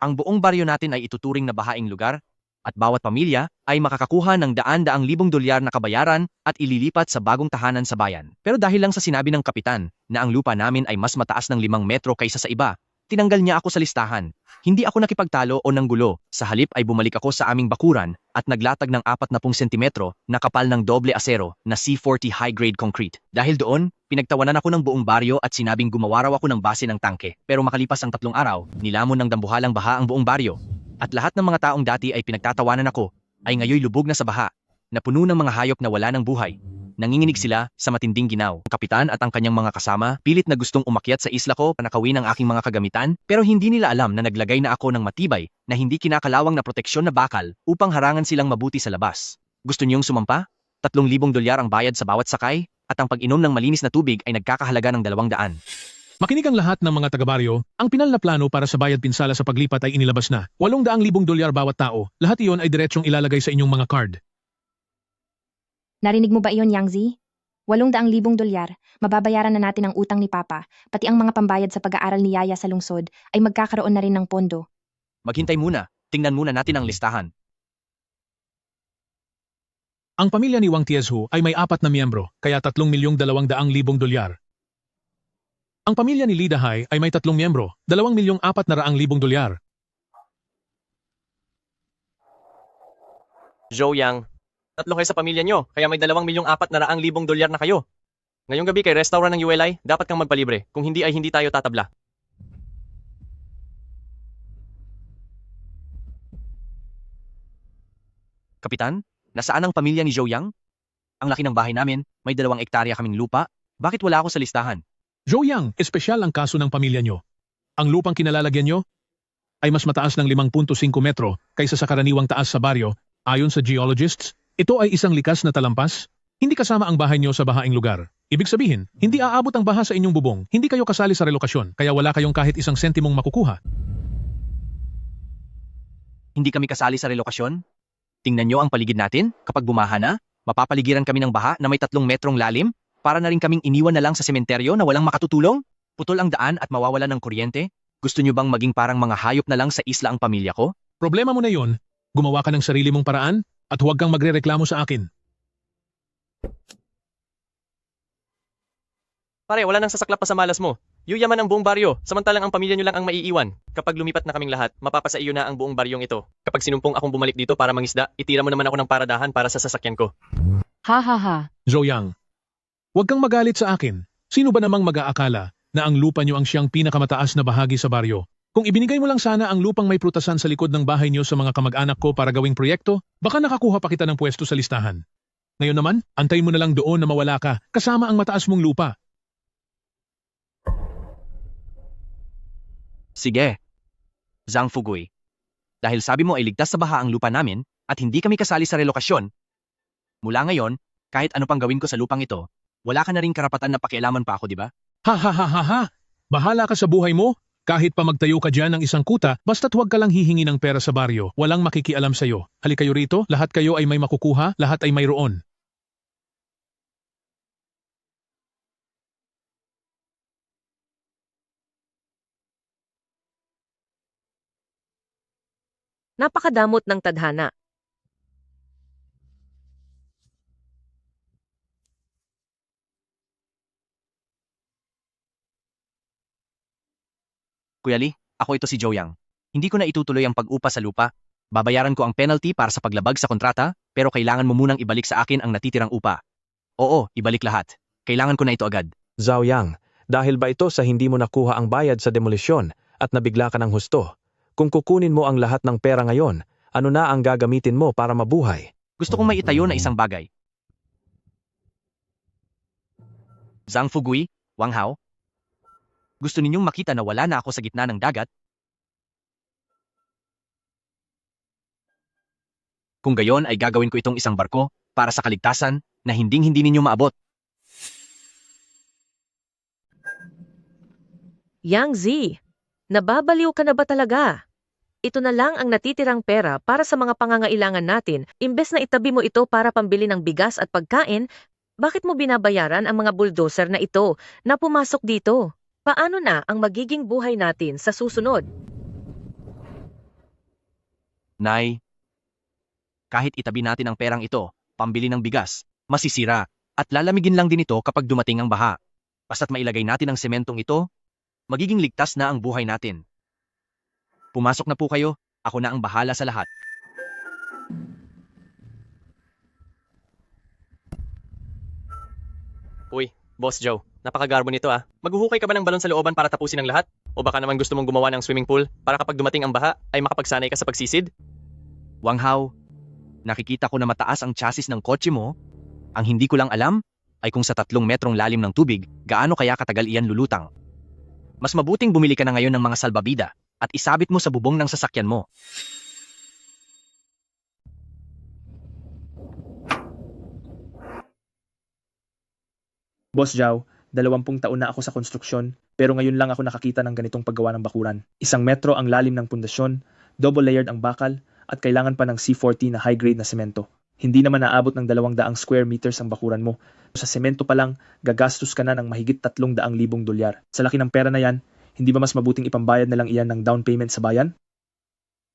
Ang buong baryo natin ay ituturing na bahaing lugar at bawat pamilya ay makakakuha ng daan-daang libong dolyar na kabayaran at ililipat sa bagong tahanan sa bayan. Pero dahil lang sa sinabi ng kapitan na ang lupa namin ay mas mataas ng 5 metro kaysa sa iba, tinanggal niya ako sa listahan. Hindi ako nakipagtalo o nanggulo. Sa halip ay bumalik ako sa aming bakuran at naglatag ng 40 sentimetro na kapal ng doble asero na C40 high-grade concrete. Dahil doon, pinagtawanan ako ng buong baryo at sinabing gumawa raw ako ng base ng tangke. Pero makalipas ang 3 araw, nilamon ng dambuhalang baha ang buong baryo. At lahat ng mga taong dati ay pinagtatawanan ako, ay ngayoy lubog na sa baha, na puno ng mga hayop na wala ng buhay. Nanginginig sila sa matinding ginaw. Ang kapitan at ang kanyang mga kasama, pilit na gustong umakyat sa isla ko para nakawin ang aking mga kagamitan, pero hindi nila alam na naglagay na ako ng matibay na hindi kinakalawang na proteksyon na bakal upang harangan silang mabuti sa labas. Gusto niyong sumampa? 3,000 dolyar ang bayad sa bawat sakay, at ang pag-inom ng malinis na tubig ay nagkakahalaga ng 200. Makinig ang lahat ng mga taga-baryo, ang pinal na plano para sa bayad pinsala sa paglipat ay inilabas na. 800,000 dolyar bawat tao, lahat iyon ay diretsyong ilalagay sa inyong mga card. Narinig mo ba iyon, Yang Z? 800,000 dolyar, mababayaran na natin ang utang ni Papa, pati ang mga pambayad sa pag-aaral ni Yaya sa lungsod ay magkakaroon na rin ng pondo. Maghintay muna, tingnan muna natin ang listahan. Ang pamilya ni Wang Tiezhu ay may 4 na miyembro, kaya 3,200,000 dolyar. Ang pamilya ni Lidahay ay may 3 miyembro, 2,400,000 dolyar. Joe Yang, 3 kayo sa pamilya nyo, kaya may 2,400,000 dolyar na kayo. Ngayong gabi kay restaurant ng ULI, dapat kang magpalibre. Kung hindi ay hindi tayo tatabla. Kapitan, nasaan ang pamilya ni Zhou Yang? Ang laki ng bahay namin, may 2 ektarya kaming lupa. Bakit wala ako sa listahan? Joe Yang, espesyal ang kaso ng pamilya nyo. Ang lupang kinalalagyan nyo ay mas mataas ng 5.5 metro kaysa sa karaniwang taas sa baryo. Ayon sa geologists, ito ay isang likas na talampas. Hindi kasama ang bahay nyo sa bahaing lugar. Ibig sabihin, hindi aabot ang baha sa inyong bubong, hindi kayo kasali sa relokasyon, kaya wala kayong kahit isang sentimong makukuha. Hindi kami kasali sa relokasyon? Tingnan nyo ang paligid natin, kapag bumaha na, mapapaligiran kami ng baha na may 3 metrong lalim, para na rin kaming iniwan na lang sa sementeryo na walang makatutulong? Putol ang daan at mawawala ng kuryente? Gusto nyo bang maging parang mga hayop na lang sa isla ang pamilya ko? Problema mo na yon, gumawa ka ng sarili mong paraan at huwag kang magrereklamo sa akin. Pare, wala nang sasaklap pa sa malas mo. Yuyaman ang buong baryo, samantalang ang pamilya nyo lang ang maiiwan. Kapag lumipat na kaming lahat, mapapasa iyo na ang buong baryong ito. Kapag sinumpong akong bumalik dito para mangisda, itira mo naman ako ng paradahan para sa sasakyan ko. Ha ha ha. Joe Yang, huwag kang magalit sa akin. Sino ba namang mag-aakala na ang lupa nyo ang siyang pinakamataas na bahagi sa baryo? Kung ibinigay mo lang sana ang lupang may prutasan sa likod ng bahay nyo sa mga kamag-anak ko para gawing proyekto, baka nakakuha pa kita ng pwesto sa listahan. Ngayon naman, antayin mo na lang doon na mawala ka, kasama ang mataas mong lupa. Sige. Zhang Fugui. Dahil sabi mo ay ligtas sa baha ang lupa namin at hindi kami kasali sa relokasyon, mula ngayon, kahit ano pang gawin ko sa lupang ito, wala ka na ring karapatan na pakialaman pa ako, di ba? Ha ha ha ha ha! Bahala ka sa buhay mo. Kahit pa magtayo ka dyan ng isang kuta, basta't huwag ka lang hihingi ng pera sa baryo, walang makikialam sa'yo. Halika kayo rito, lahat kayo ay may makukuha, lahat ay mayroon. Napakadamot ng tadhana. Kuya Lee, ako ito si Zhou Yang. Hindi ko na itutuloy ang pag-upa sa lupa. Babayaran ko ang penalty para sa paglabag sa kontrata, pero kailangan mo munang ibalik sa akin ang natitirang upa. Oo, ibalik lahat. Kailangan ko na ito agad. Zhao Yang, dahil ba ito sa hindi mo nakuha ang bayad sa demolisyon at nabigla ka ng husto? Kung kukunin mo ang lahat ng pera ngayon, ano na ang gagamitin mo para mabuhay? Gusto kong maitayo na isang bagay. Zhang Fugui, Wang Hao, gusto ninyong makita na wala na ako sa gitna ng dagat? Kung gayon ay gagawin ko itong isang barko para sa kaligtasan na hinding-hindi ninyo maabot. Yang Z, nababaliw ka na ba talaga? Ito na lang ang natitirang pera para sa mga pangangailangan natin. Imbes na itabi mo ito para pambili ng bigas at pagkain, bakit mo binabayaran ang mga bulldozer na ito na pumasok dito? Paano na ang magiging buhay natin sa susunod? Nay, kahit itabi natin ang perang ito, pambili ng bigas, masisira, at lalamigin lang din ito kapag dumating ang baha. Basta't mailagay natin ang sementong ito, magiging ligtas na ang buhay natin. Pumasok na po kayo, ako na ang bahala sa lahat. Uy, Boss Joe, napakagarbo nito ah. Maghuhukay ka ba ng balon sa looban para tapusin ang lahat? O baka naman gusto mong gumawa ng swimming pool para kapag dumating ang baha ay makapagsanay ka sa pagsisid? Wang Hao, nakikita ko na mataas ang chassis ng kotse mo. Ang hindi ko lang alam ay kung sa 3 metrong lalim ng tubig, gaano kaya katagal iyan lulutang. Mas mabuting bumili ka na ngayon ng mga salbabida at isabit mo sa bubong ng sasakyan mo. Boss Zhao, 20 taon na ako sa konstruksyon, pero ngayon lang ako nakakita ng ganitong paggawa ng bakuran. 1 metro ang lalim ng pundasyon, double-layered ang bakal, at kailangan pa ng C40 na high-grade na semento. Hindi naman naabot ng 200 square meters ang bakuran mo. Sa semento pa lang, gagastos ka na ng mahigit 300,000 dolyar. Sa laki ng pera na yan, hindi ba mas mabuting ipambayad na lang iyan ng down payment sa bayan?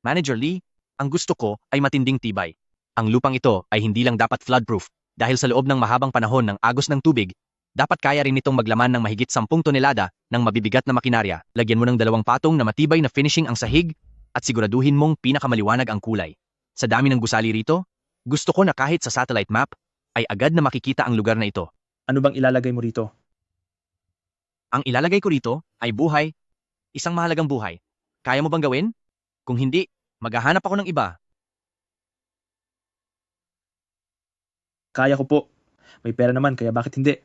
Manager Lee, ang gusto ko ay matinding tibay. Ang lupang ito ay hindi lang dapat floodproof dahil sa loob ng mahabang panahon ng agos ng tubig, dapat kaya rin itong maglaman ng mahigit 10 tonelada ng mabibigat na makinarya. Lagyan mo ng 2 patong na matibay na finishing ang sahig at siguraduhin mong pinakamaliwanag ang kulay. Sa dami ng gusali rito, gusto ko na kahit sa satellite map ay agad na makikita ang lugar na ito. Ano bang ilalagay mo rito? Ang ilalagay ko rito ay buhay, isang mahalagang buhay. Kaya mo bang gawin? Kung hindi, maghahanap ako ng iba. Kaya ko po. May pera naman, kaya bakit hindi?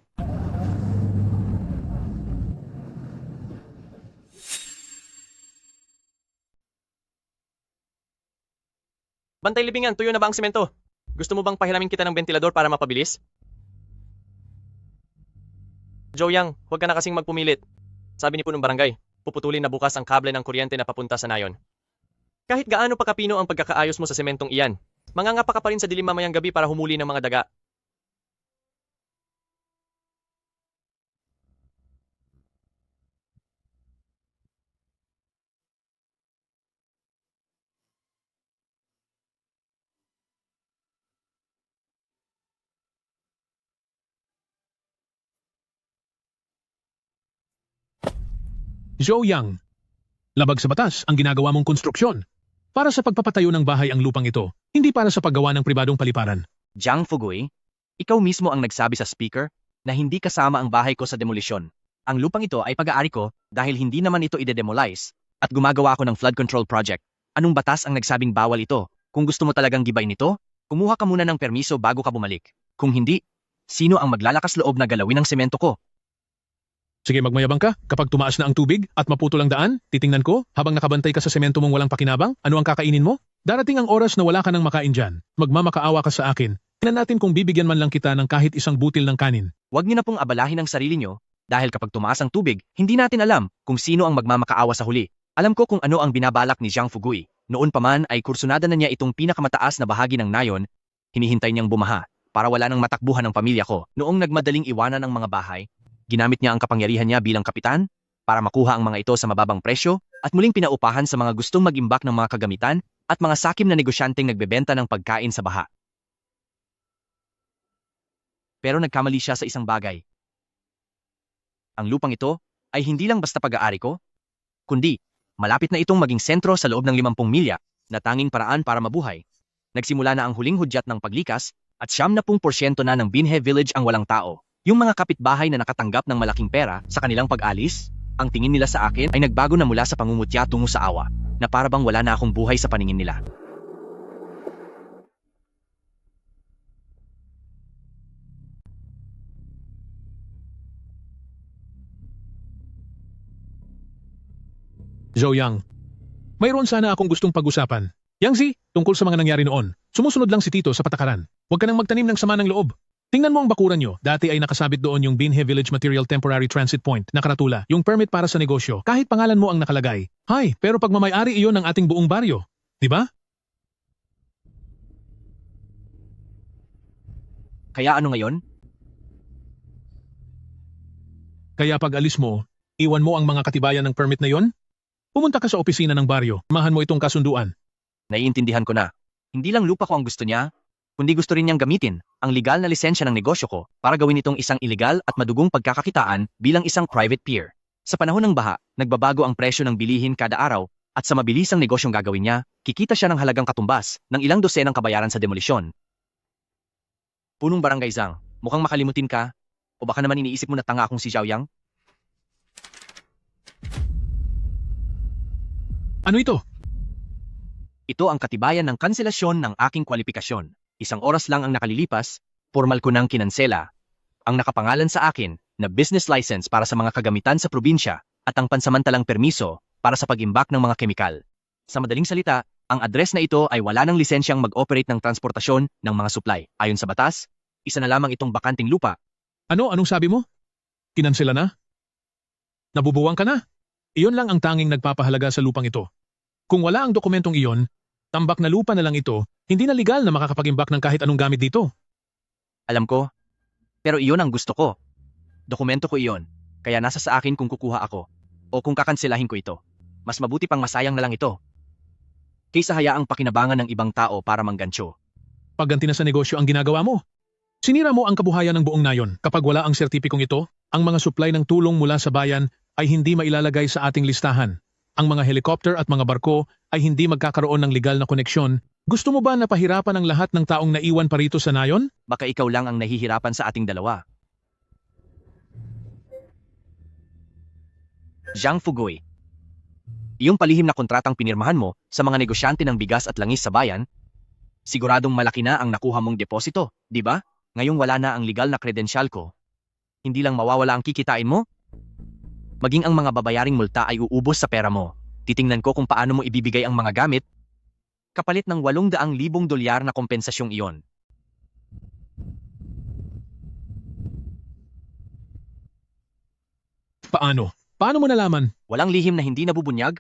Bantay libingan, tuyo na ba ang semento? Gusto mo bang pahiramin kita ng ventilador para mapabilis? Joe Yang, huwag ka na kasing magpumilit. Sabi ni punong barangay, puputulin na bukas ang kable ng kuryente na papunta sa nayon. Kahit gaano pa kapino ang pagkakaayos mo sa sementong iyan, mangangapa ka pa rin sa dilim mamayang gabi para humuli ng mga daga. Zhou Yang, labag sa batas ang ginagawa mong konstruksyon. Para sa pagpapatayo ng bahay ang lupang ito, hindi para sa paggawa ng pribadong paliparan. Jiang Fugui, ikaw mismo ang nagsabi sa speaker na hindi kasama ang bahay ko sa demolisyon. Ang lupang ito ay pag-aari ko dahil hindi naman ito ide-demolize at gumagawa ako ng flood control project. Anong batas ang nagsabing bawal ito? Kung gusto mo talagang gibayin ito, kumuha ka muna ng permiso bago ka bumalik. Kung hindi, sino ang maglalakas loob na galawin ang semento ko? Sige, magmayabang ka. Kapag tumaas na ang tubig at maputol ang daan, titingnan ko, habang nakabantay ka sa semento mong walang pakinabang, ano ang kakainin mo? Darating ang oras na wala ka nang makain dyan. Magmamakaawa ka sa akin. Tingnan natin kung bibigyan man lang kita ng kahit isang butil ng kanin. Huwag niyo na pong abalahin ang sarili niyo dahil kapag tumaas ang tubig, hindi natin alam kung sino ang magmamakaawa sa huli. Alam ko kung ano ang binabalak ni Jiang Fugui. Noon pa man ay kursunada na niya itong pinakamataas na bahagi ng nayon, hinihintay niyang bumaha para wala nang matakbuhan ng pamilya ko. Noong nagmadaling iwanan ang mga bahay, ginamit niya ang kapangyarihan niya bilang kapitan para makuha ang mga ito sa mababang presyo at muling pinaupahan sa mga gustong mag-imbak ng mga kagamitan at mga sakim na negosyanteng nagbebenta ng pagkain sa baha. Pero nagkamali siya sa isang bagay. Ang lupang ito ay hindi lang basta pag-aari ko, kundi malapit na itong maging sentro sa loob ng 50 milya na tanging paraan para mabuhay. Nagsimula na ang huling hudyat ng paglikas at 70% na ng Binhe Village ang walang tao. Yung mga kapitbahay na nakatanggap ng malaking pera sa kanilang pag-alis, ang tingin nila sa akin ay nagbago na mula sa pangungutya tungo sa awa, na para bang wala na akong buhay sa paningin nila. Zhou Yang, mayroon sana akong gustong pag-usapan. Yang Zi, tungkol sa mga nangyari noon. Sumusunod lang si Tito sa patakaran. Huwag ka nang magtanim ng sama ng loob. Tingnan mo ang bakuran nyo. Dati ay nakasabit doon yung Binhe Village Material Temporary Transit Point na karatula, yung permit para sa negosyo. Kahit pangalan mo ang nakalagay. Hay, pero pag mamayari iyon ng ating buong baryo. Di ba? Kaya ano ngayon? Kaya pag alis mo, iwan mo ang mga katibayan ng permit na yon? Pumunta ka sa opisina ng baryo. Mahan mo itong kasunduan. Naiintindihan ko na. Hindi lang lupa ko ang gusto niya, kundi gusto rin niyang gamitin ang legal na lisensya ng negosyo ko para gawin itong isang ilegal at madugong pagkakakitaan bilang isang private pier. Sa panahon ng baha, nagbabago ang presyo ng bilihin kada araw at sa mabilisang negosyong gagawin niya, kikita siya ng halagang katumbas ng ilang dosenang kabayaran sa demolisyon. Punong Barangay Zhang, mukhang makalimutin ka o baka naman iniisip mo na tanga akong si Zhao Yang? Ano ito? Ito ang katibayan ng kanselasyon ng aking kwalifikasyon. Isang oras lang ang nakalilipas, formal ko nang kinansela. Ang nakapangalan sa akin na business license para sa mga kagamitan sa probinsya at ang pansamantalang permiso para sa pag-imbak ng mga kemikal. Sa madaling salita, ang address na ito ay wala ng lisensyang mag-operate ng transportasyon ng mga supply. Ayon sa batas, isa na lamang itong bakanting lupa. Anong sabi mo? Kinansela na? Nabubuwang ka na? Iyon lang ang tanging nagpapahalaga sa lupang ito. Kung wala ang dokumentong iyon, tambak na lupa na lang ito, hindi na legal na makakapag-imbak ng kahit anong gamit dito. Alam ko, pero iyon ang gusto ko. Dokumento ko iyon, kaya nasa sa akin kung kukuha ako o kung kakanselahin ko ito. Mas mabuti pang masayang na lang ito kaysa hayaang pakinabangan ng ibang tao para manggancho. Pagganti na sa negosyo ang ginagawa mo. Sinira mo ang kabuhayan ng buong nayon. Kapag wala ang sertipikong ito, ang mga supply ng tulong mula sa bayan ay hindi mailalagay sa ating listahan. Ang mga helicopter at mga barko ay hindi magkakaroon ng legal na koneksyon. Gusto mo ba na pahirapan ang lahat ng taong naiwan pa rito sa nayon? Baka ikaw lang ang nahihirapan sa ating dalawa. Zhang Fuguy, iyong palihim na kontratang pinirmahan mo sa mga negosyante ng bigas at langis sa bayan, siguradong malaki na ang nakuha mong deposito, di ba? Ngayong wala na ang legal na kredensyal ko. Hindi lang mawawala ang kikitain mo, maging ang mga babayaring multa ay uubos sa pera mo. Titingnan ko kung paano mo ibibigay ang mga gamit kapalit ng 800,000 dolyar na kompensasyong iyon. Paano? Paano mo nalaman? Walang lihim na hindi nabubunyag?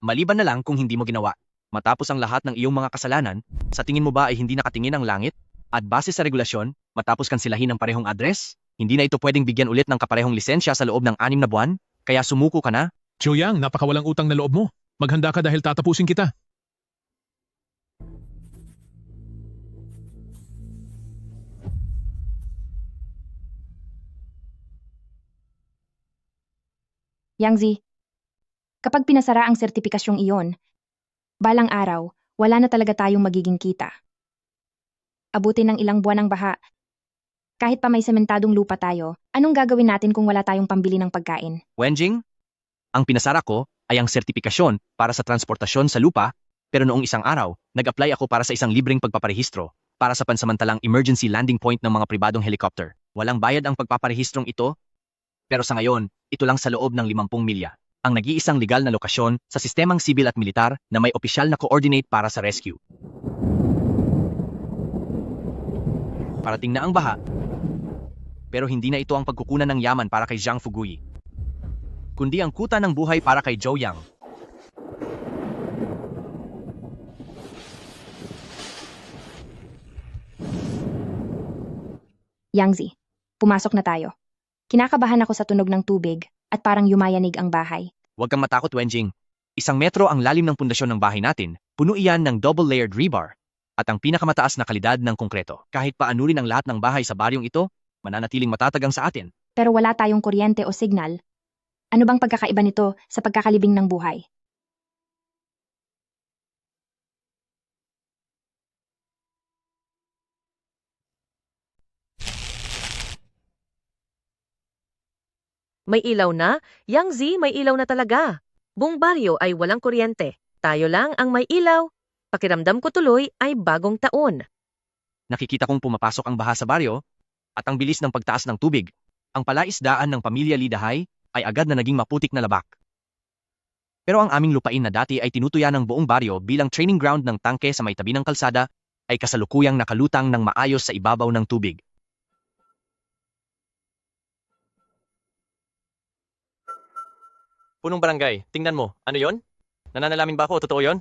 Maliban na lang kung hindi mo ginawa. Matapos ang lahat ng iyong mga kasalanan, sa tingin mo ba ay hindi nakatingin ang langit? At base sa regulasyon, matapos kansilahin ng parehong address, hindi na ito pwedeng bigyan ulit ng kaparehong lisensya sa loob ng 6 na buwan? Kaya sumuko ka na? Zhou Yang, napakawalang utang na loob mo. Maghanda ka dahil tatapusin kita. Yang Zi, kapag pinasara ang sertipikasyong iyon, balang araw, wala na talaga tayong magiging kita. Abutin ng ilang buwan ng baha. Kahit pa may sementadong lupa tayo, anong gagawin natin kung wala tayong pambili ng pagkain? Wenjing, ang pinasara ko ay ang sertipikasyon para sa transportasyon sa lupa, pero noong isang araw, nag-apply ako para sa isang libreng pagpaparehistro para sa pansamantalang emergency landing point ng mga pribadong helicopter. Walang bayad ang pagpaparehistrong ito, pero sa ngayon, ito lang sa loob ng 50 milya. Ang nag-iisang legal na lokasyon sa sistemang sibil at militar na may opisyal na coordinate para sa rescue. Parating na ang baha, pero hindi na ito ang pagkukunan ng yaman para kay Zhang Fuguy, kundi ang kuta ng buhay para kay Zhou Yang. Yang Zi, pumasok na tayo. Kinakabahan ako sa tunog ng tubig at parang yumayanig ang bahay. Huwag kang matakot, Wenjing. 1 metro ang lalim ng pundasyon ng bahay natin, puno iyan ng double-layered rebar, at ang pinakamataas na kalidad ng konkreto. Kahit paanurin ang lahat ng bahay sa baryong ito, mananatiling matatagang sa atin. Pero wala tayong kuryente o signal. Ano bang pagkakaiba nito sa pagkakalibing ng buhay? May ilaw na? Yang Zi, may ilaw na talaga. Buong baryo ay walang kuryente. Tayo lang ang may ilaw. Pakiramdam ko tuloy ay bagong taon. Nakikita kong pumapasok ang baha sa baryo, at ang bilis ng pagtaas ng tubig. Ang palaisdaan ng pamilya Lidahay ay agad na naging maputik na labak. Pero ang aming lupain na dati ay tinutuya ng buong baryo bilang training ground ng tangke sa may tabi ng kalsada ay kasalukuyang nakalutang ng maayos sa ibabaw ng tubig. Punong Barangay, tingnan mo. Ano yon? Nananalamin ba ako? Totoo yon?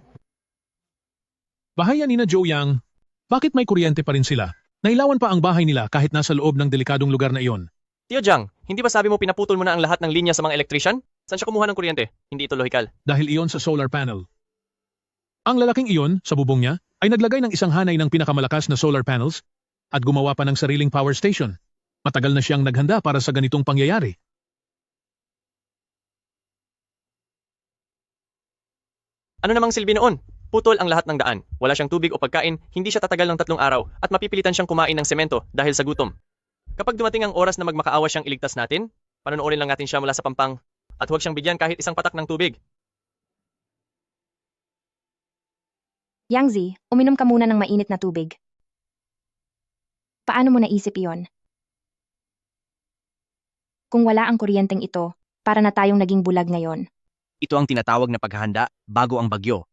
Bahay yan ni na Zhou Yang. Bakit may kuryente pa rin sila? Nailawan pa ang bahay nila kahit nasa loob ng delikadong lugar na iyon. Tio Jiang, hindi ba sabi mo pinaputol mo na ang lahat ng linya sa mga electrician? Saan siya kumuha ng kuryente? Hindi ito lohikal. Dahil iyon sa solar panel. Ang lalaking iyon, sa bubong niya, ay naglagay ng isang hanay ng pinakamalakas na solar panels at gumawa pa ng sariling power station. Matagal na siyang naghanda para sa ganitong pangyayari. Ano namang silbi noon? Putol ang lahat ng daan. Wala siyang tubig o pagkain, hindi siya tatagal ng 3 araw at mapipilitan siyang kumain ng semento dahil sa gutom. Kapag dumating ang oras na magmakaawa siyang iligtas natin, panonoorin lang natin siya mula sa pampang at huwag siyang bigyan kahit isang patak ng tubig. Yang Zi, uminom ka muna ng mainit na tubig. Paano mo naisip iyon? Kung wala ang kuryenteng ito, para na tayong naging bulag ngayon. Ito ang tinatawag na paghahanda bago ang bagyo.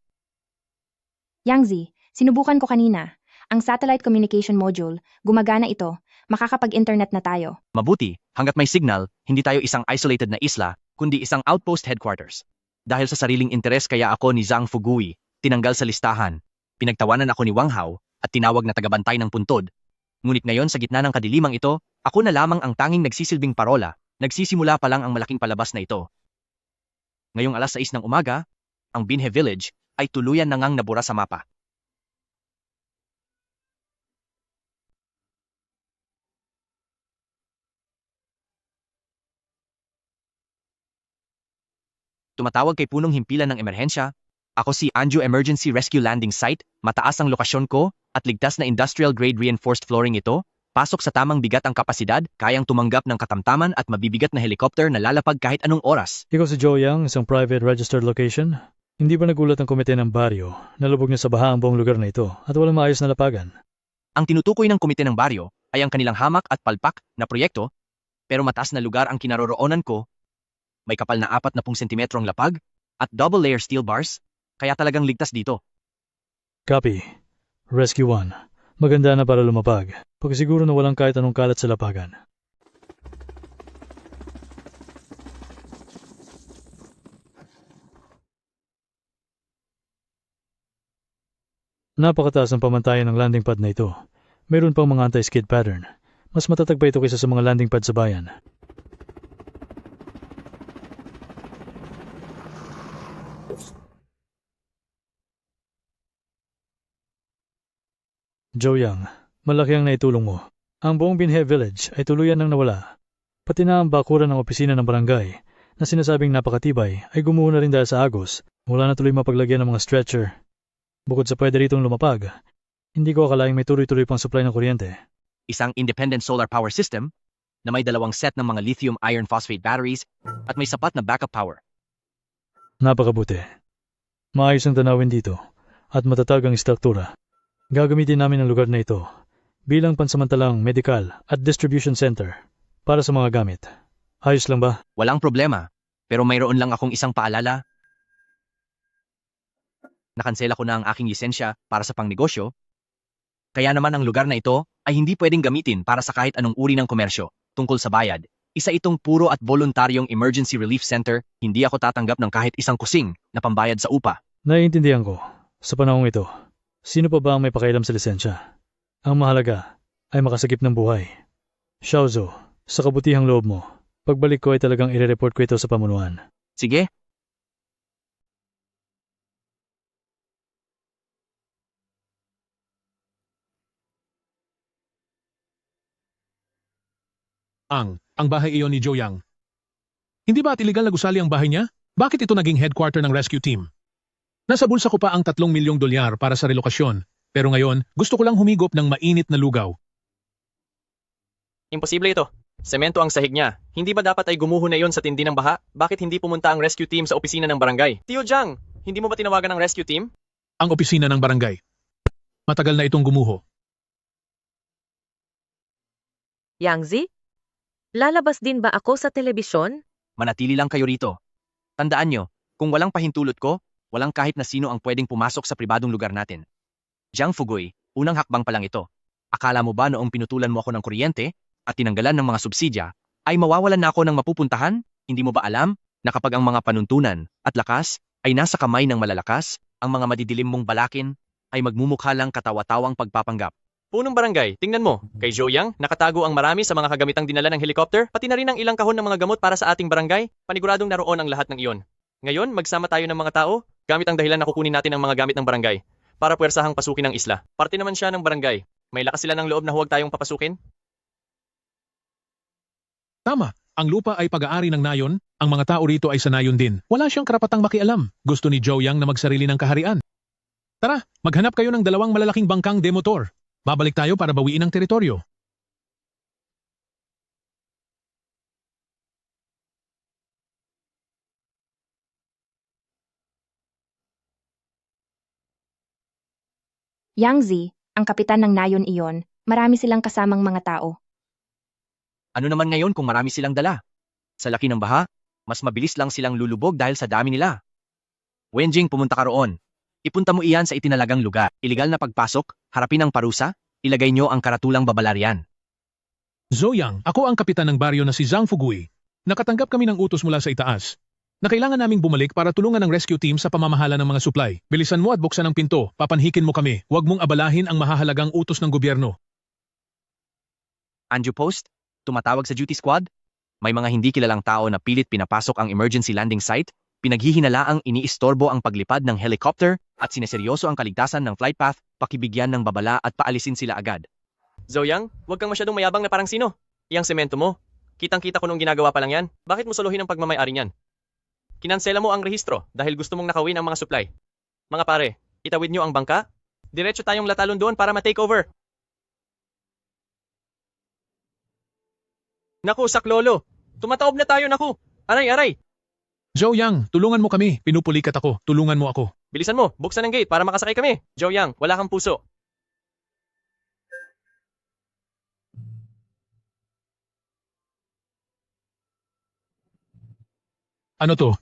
Yang Zi, sinubukan ko kanina. Ang satellite communication module, gumagana ito. Makakapag-internet na tayo. Mabuti, hanggat may signal, hindi tayo isang isolated na isla, kundi isang outpost headquarters. Dahil sa sariling interes kaya ako ni Zhang Fugui, tinanggal sa listahan. Pinagtawanan ako ni Wang Hao at tinawag na tagabantay ng puntod. Ngunit ngayon sa gitna ng kadilimang ito, ako na lamang ang tanging nagsisilbing parola. Nagsisimula pa lang ang malaking palabas na ito. Ngayong alas 6 ng umaga, ang Binhe Village ay tuluyan na ngang nabura sa mapa. Tumatawag kay punong himpilan ng emerhensya. Ako si Anju Emergency Rescue Landing Site, mataas ang lokasyon ko at ligtas na industrial grade reinforced flooring ito. Pasok sa tamang bigat ang kapasidad, kayang tumanggap ng katamtaman at mabibigat na helicopter na lalapag kahit anong oras. Ikaw si Joe Yang, isang private registered location. Hindi ba nagulat ang komite ng baryo? Nalubog niya sa baha ang buong lugar na ito at walang maayos na lapagan. Ang tinutukoy ng komite ng baryo ay ang kanilang hamak at palpak na proyekto, pero mataas na lugar ang kinaroroonan ko. May kapal na 40 sentimetrong lapag at double layer steel bars, kaya talagang ligtas dito. Copy. Rescue 1. Maganda na para lumapag. Pagsiguro na walang kahit anong kalat sa lapagan. Napakataas ang pamantayan ng landing pad na ito. Mayroon pang mga anti-skid pattern. Mas matatag pa ito kaysa sa mga landing pad sa bayan. Joe Yang, malaki ang naitulong mo. Ang buong Binhe Village ay tuluyan nang nawala. Pati na ang bakuran ng opisina ng barangay na sinasabing napakatibay ay gumuho na rin dahil sa agos. Wala na tuloy mapaglagyan ng mga stretcher. Bukod sa pwede ritong lumapag, hindi ko akalaing may tuloy-tuloy pang supply ng kuryente. Isang independent solar power system na may 2 set ng mga lithium iron phosphate batteries at may sapat na backup power. Napakabuti. Maayos ang tanawin dito at matatag ang istruktura. Gagamitin namin ang lugar na ito bilang pansamantalang medical at distribution center para sa mga gamit. Ayos lang ba? Walang problema, pero mayroon lang akong isang paalala. Nakansela ko na ang aking lisensya para sa pangnegosyo, kaya naman ang lugar na ito ay hindi pwedeng gamitin para sa kahit anong uri ng komersyo tungkol sa bayad. Isa itong puro at voluntaryong emergency relief center, hindi ako tatanggap ng kahit isang kusing na pambayad sa upa. Naiintindihan ko. Sa panahong ito, sino pa ba ang may pakailam sa lisensya? Ang mahalaga ay makasagip ng buhay. Xiaozu, sa kabutihang loob mo, pagbalik ko ay talagang ire-report ko ito sa pamunuan. Sige, Ang bahay iyon ni Joe Yang. Hindi ba at illegal na gusali ang bahay niya? Bakit ito naging headquarter ng rescue team? Nasa bulsa ko pa ang 3 milyong dolyar para sa relokasyon, pero ngayon gusto ko lang humigop ng mainit na lugaw. Imposible ito. Semento ang sahig niya. Hindi ba dapat ay gumuho na yon sa tindi ng baha? Bakit hindi pumunta ang rescue team sa opisina ng barangay? Tio Jiang, hindi mo ba tinawagan ng rescue team? Ang opisina ng barangay. Matagal na itong gumuho. Yang Zi? Lalabas din ba ako sa telebisyon? manatili lang kayo rito. Tandaan nyo, kung walang pahintulot ko, walang kahit na sino ang pwedeng pumasok sa pribadong lugar natin. Jiang Fugui, unang hakbang pa lang ito. Akala mo ba noong pinutulan mo ako ng kuryente at tinanggalan ng mga subsidya, ay mawawalan na ako ng mapupuntahan? Hindi mo ba alam na kapag ang mga panuntunan at lakas ay nasa kamay ng malalakas, ang mga madidilim mong balakin ay magmumukha lang katawa-tawang pagpapanggap? Punong barangay, tingnan mo. Kay Joyang, nakatago ang marami sa mga kagamitang dinala ng helicopter, pati na rin ang ilang kahon ng mga gamot para sa ating barangay. Paniguradong naroon ang lahat ng iyon. Ngayon, magsama tayo ng mga tao Gamit ang dahilan na kukunin natin ang mga gamit ng barangay para puwersahang pasukin ang isla. Parte naman siya ng barangay. May lakas sila ng loob na huwag tayong papasukin? Tama, ang lupa ay pag-aari ng nayon, ang mga tao rito ay sa nayon din. Wala siyang karapatang makialam. Gusto ni Joe Yang na magsarili ng kaharian. Tara, maghanap kayo ng 2 malalaking bangkang demotor. Babalik tayo para bawiin ang teritoryo. Yang Zi, ang kapitan ng nayon iyon, marami silang kasamang mga tao. Ano naman ngayon kung marami silang dala? Sa laki ng baha, mas mabilis lang silang lulubog dahil sa dami nila. Wenjing, pumunta ka roon. Ipunta mo iyan sa itinalagang lugar. Iligal na pagpasok, harapin ang parusa, ilagay nyo ang karatulang babalarian. Zoyang, ako ang kapitan ng baryo na si Zhang Fugui. Nakatanggap kami ng utos mula sa itaas na kailangan naming bumalik para tulungan ang rescue team sa pamamahala ng mga supply. Bilisan mo at buksan ang pinto, papanhikin mo kami. Huwag mong abalahin ang mahahalagang utos ng gobyerno. Anju Post, tumatawag sa duty squad? May mga hindi kilalang tao na pilit pinapasok ang emergency landing site, pinaghihinalaang iniistorbo ang paglipad ng helicopter at sineseryoso ang kaligtasan ng flight path, pakibigyan ng babala at paalisin sila agad. Zoyang, huwag kang masyadong mayabang na parang sino. Iyang semento mo. Kitang-kita ko nung ginagawa pa lang yan. Bakit mo solohin ang pagmamayari niyan? Kinansela mo ang rehistro dahil gusto mong nakawin ang mga supply. Mga pare, itawid niyo ang bangka? Diretso tayong latalon doon para ma-take over. Naku, saklolo. Tumataob na tayo, naku. Aray. Zhou Yang, tulungan mo kami. Pinupulikat ako. Tulungan mo ako. Bilisan mo, buksan ang gate para makasakay kami. Joe Yang, wala kang puso. Ano to?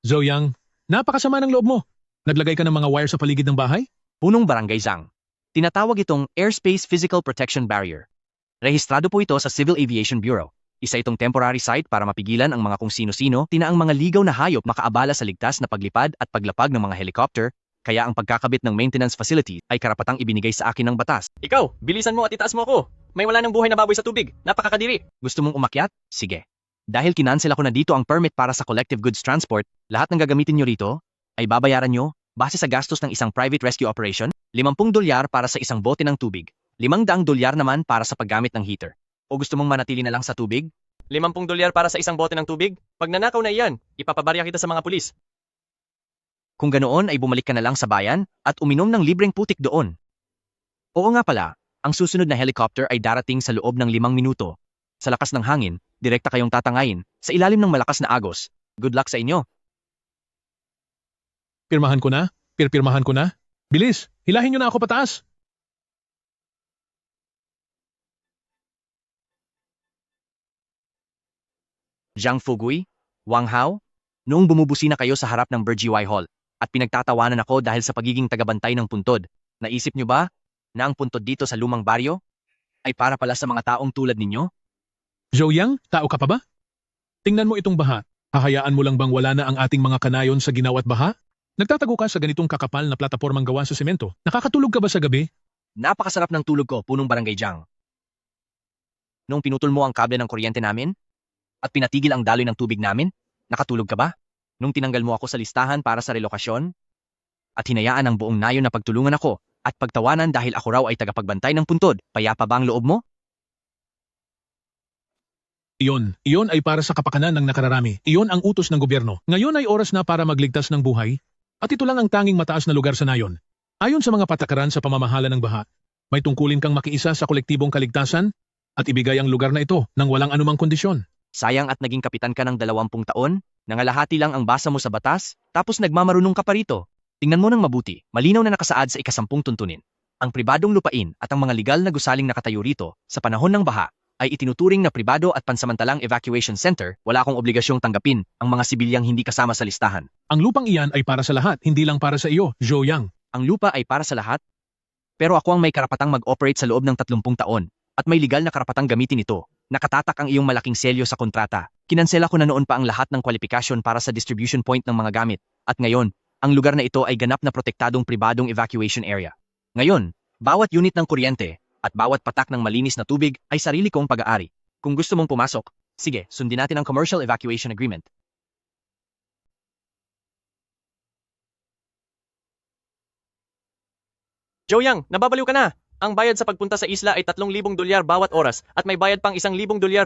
Zhou Yang, napakasama ng loob mo. Naglagay ka ng mga wire sa paligid ng bahay? Punong Barangay Zhang. Tinatawag itong Airspace Physical Protection Barrier. Rehistrado po ito sa Civil Aviation Bureau. Isa itong temporary site para mapigilan ang mga kung sino-sino, tinaang mga ligaw na hayop makaabala sa ligtas na paglipad at paglapag ng mga helicopter, kaya ang pagkakabit ng maintenance facility ay karapatang ibinigay sa akin ng batas. Ikaw, bilisan mo at itaas mo ako. May wala ng buhay na baboy sa tubig. Napakakadiri. Gusto mong umakyat? Sige. Dahil kinansela ko na dito ang permit para sa collective goods transport, lahat ng gagamitin nyo rito ay babayaran nyo base sa gastos ng isang private rescue operation, $50 para sa isang bote ng tubig, $500 naman para sa paggamit ng heater. O gusto mong manatili na lang sa tubig? $50 para sa isang bote ng tubig? Pag nanakaw na iyan, ipapabarya kita sa mga pulis. Kung ganoon ay bumalik ka na lang sa bayan at uminom ng libreng putik doon. Oo nga pala, ang susunod na helicopter ay darating sa loob ng 5 minuto. Sa lakas ng hangin, direkta kayong tatangayin sa ilalim ng malakas na agos. Good luck sa inyo. Pirmahan ko na? Pirmahan ko na? Bilis, hilahin nyo na ako pataas. Zhang Fugui, Wang Hao, noong bumubusi na kayo sa harap ng Bergey Hall at pinagtatawanan ako dahil sa pagiging tagabantay ng puntod, naisip nyo ba na ang puntod dito sa lumang baryo ay para pala sa mga taong tulad ninyo? Zhou Yang, tao ka pa ba? Tingnan mo itong baha. Hahayaan mo lang bang wala na ang ating mga kanayon sa ginawa't baha? Nagtatago ka sa ganitong kakapal na platapormang gawa sa semento. Nakakatulog ka ba sa gabi? Napakasarap ng tulog ko, punong Barangay Zhang. Noong pinutol mo ang kable ng kuryente namin at pinatigil ang daloy ng tubig namin, nakatulog ka ba? Nung tinanggal mo ako sa listahan para sa relokasyon at hinayaan ang buong nayon na pagtulungan ako at pagtawanan dahil ako raw ay tagapagbantay ng puntod, payapa ba ang loob mo? Iyon ay para sa kapakanan ng nakararami. Iyon ang utos ng gobyerno. Ngayon ay oras na para magligtas ng buhay. At ito lang ang tanging mataas na lugar sa nayon. Ayon sa mga patakaran sa pamamahala ng baha, may tungkulin kang makiisa sa kolektibong kaligtasan at ibigay ang lugar na ito nang walang anumang kondisyon. Sayang at naging kapitan ka ng 20 taon, nangalahati lang ang basa mo sa batas, tapos nagmamarunong ka pa rito. Tingnan mo ng mabuti, malinaw na nakasaad sa 10 tuntunin. Ang pribadong lupain at ang mga legal na gusaling nakatayo rito sa panahon ng baha ay itinuturing na pribado at pansamantalang evacuation center, wala akong obligasyong tanggapin ang mga sibilyang hindi kasama sa listahan. Ang lupang iyan ay para sa lahat, hindi lang para sa iyo, Zhou Yang. Ang lupa ay para sa lahat, pero ako ang may karapatang mag-operate sa loob ng 30 taon at may legal na karapatang gamitin ito. Nakatatak ang iyong malaking selyo sa kontrata. Kinansela ko na noon pa ang lahat ng kwalifikasyon para sa distribution point ng mga gamit. At ngayon, ang lugar na ito ay ganap na protektadong pribadong evacuation area. Ngayon, bawat unit ng kuryente at bawat patak ng malinis na tubig ay sarili kong pag-aari. Kung gusto mong pumasok, sige, sundin natin ang Commercial Evacuation Agreement. Joe Yang, nababaliw ka na! Ang bayad sa pagpunta sa isla ay $3,000 bawat oras at may bayad pang $1,000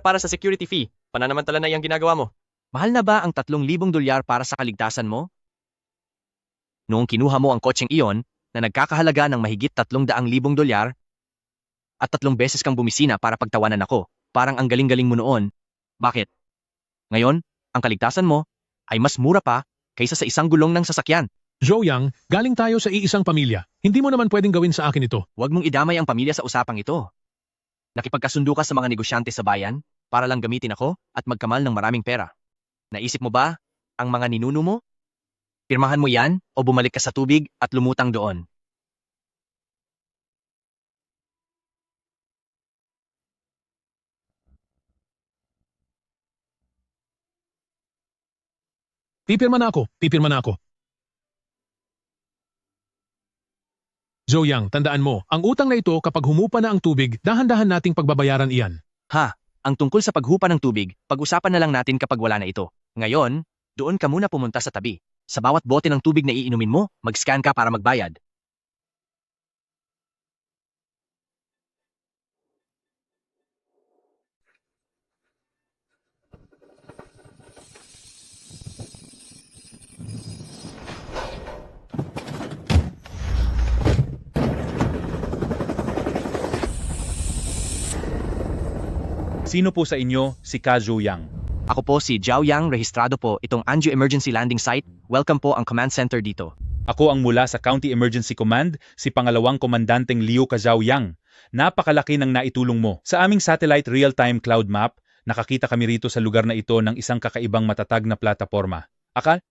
para sa security fee. Pananamantala na iyang ginagawa mo. Mahal na ba ang $3,000 para sa kaligtasan mo? Noong kinuha mo ang kotseng iyon na nagkakahalaga ng mahigit $300,000 at 3 beses kang bumisina para pagtawanan ako, parang ang galing-galing mo noon. Bakit? Ngayon, ang kaligtasan mo ay mas mura pa kaysa sa isang gulong ng sasakyan. Zhou Yang, galing tayo sa iisang pamilya. Hindi mo naman pwedeng gawin sa akin ito. Huwag mong idamay ang pamilya sa usapang ito. Nakipagkasundo ka sa mga negosyante sa bayan para lang gamitin ako at magkamal ng maraming pera. Naisip mo ba ang mga ninuno mo? Pirmahan mo yan o bumalik ka sa tubig at lumutang doon. Pipirma na ako. Zhou Yang, tandaan mo, ang utang na ito kapag humupa na ang tubig, dahan-dahan nating pagbabayaran iyan. Ha, ang tungkol sa paghupa ng tubig, pag-usapan na lang natin kapag wala na ito. Ngayon, doon ka muna pumunta sa tabi. Sa bawat bote ng tubig na iinumin mo, mag-scan ka para magbayad. Sino po sa inyo si Ka Zhou Yang? Ako po si Zhao Yang, rehistrado po itong Anju Emergency Landing Site. Welcome po ang command center dito. Ako ang mula sa County Emergency Command, si pangalawang komandanteng Liu Ka Zhao Yang. Napakalaki ng naitulong mo. Sa aming satellite real-time cloud map, nakakita kami rito sa lugar na ito ng isang kakaibang matatag na plataporma.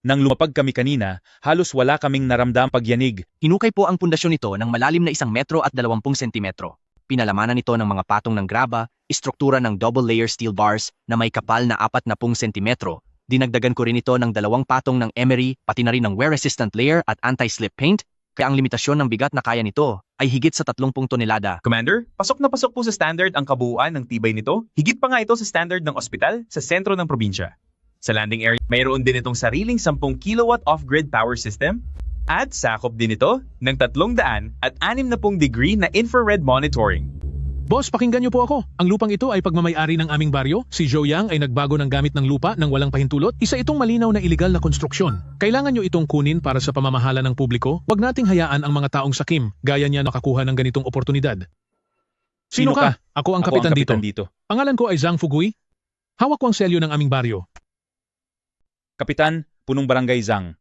Nang lumapag kami kanina, halos wala kaming naramdam pagyanig. Hinukay po ang pundasyon nito ng malalim na 1 metro at 20 sentimetro. Pinalamanan ito ng mga patong ng graba, istruktura ng double-layer steel bars na may kapal na 40 sentimetro. Dinagdagan ko rin ito ng 2 patong ng emery, pati na rin ng wear-resistant layer at anti-slip paint, kaya ang limitasyon ng bigat na kaya nito ay higit sa 30 tonelada. Commander, pasok na pasok po sa standard ang kabuuan ng tibay nito. Higit pa nga ito sa standard ng ospital sa sentro ng probinsya. Sa landing area, mayroon din itong sariling 10 kilowatt off-grid power system at sakop din ito ng 360 degree na infrared monitoring. Boss, pakinggan niyo po ako. Ang lupang ito ay pagmamayari ng aming baryo. Si Zhou Yang ay nagbago ng gamit ng lupa nang walang pahintulot. Isa itong malinaw na iligal na konstruksyon. Kailangan niyo itong kunin para sa pamamahala ng publiko. Huwag nating hayaan ang mga taong sakim, gaya niya nakakuha ng ganitong oportunidad. Sino ka? Ako ang kapitan dito. Pangalan ko ay Zhang Fugui. Hawak ko ang selyo ng aming baryo. Kapitan, punong barangay Zhang.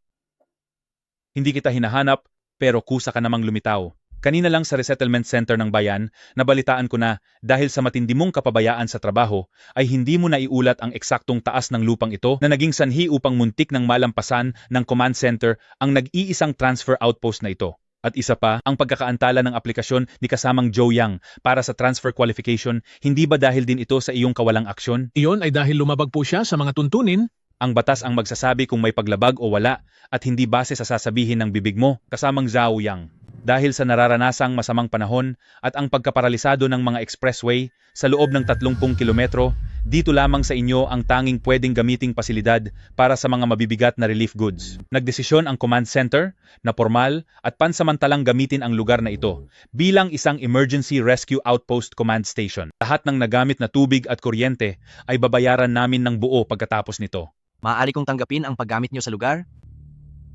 Hindi kita hinahanap, pero kusa ka namang lumitaw. Kanina lang sa resettlement center ng bayan, nabalitaan ko na dahil sa matindi mong kapabayaan sa trabaho, ay hindi mo naiulat ang eksaktong taas ng lupang ito na naging sanhi upang muntik ng malampasan ng command center ang nag-iisang transfer outpost na ito. At isa pa, ang pagkakaantala ng aplikasyon ni kasamang Zhou Yang para sa transfer qualification, hindi ba dahil din ito sa iyong kawalang aksyon? Iyon ay dahil lumabag po siya sa mga tuntunin. Ang batas ang magsasabi kung may paglabag o wala at hindi base sa sasabihin ng bibig mo, kasamang Zhao Yang. Dahil sa nararanasang masamang panahon at ang pagkaparalisado ng mga expressway sa loob ng 30 kilometro, dito lamang sa inyo ang tanging pwedeng gamiting pasilidad para sa mga mabibigat na relief goods. Nagdesisyon ang command center na formal at pansamantalang gamitin ang lugar na ito bilang isang emergency rescue outpost command station. Lahat ng nagamit na tubig at kuryente ay babayaran namin ng buo pagkatapos nito. Maaari kong tanggapin ang paggamit niyo sa lugar?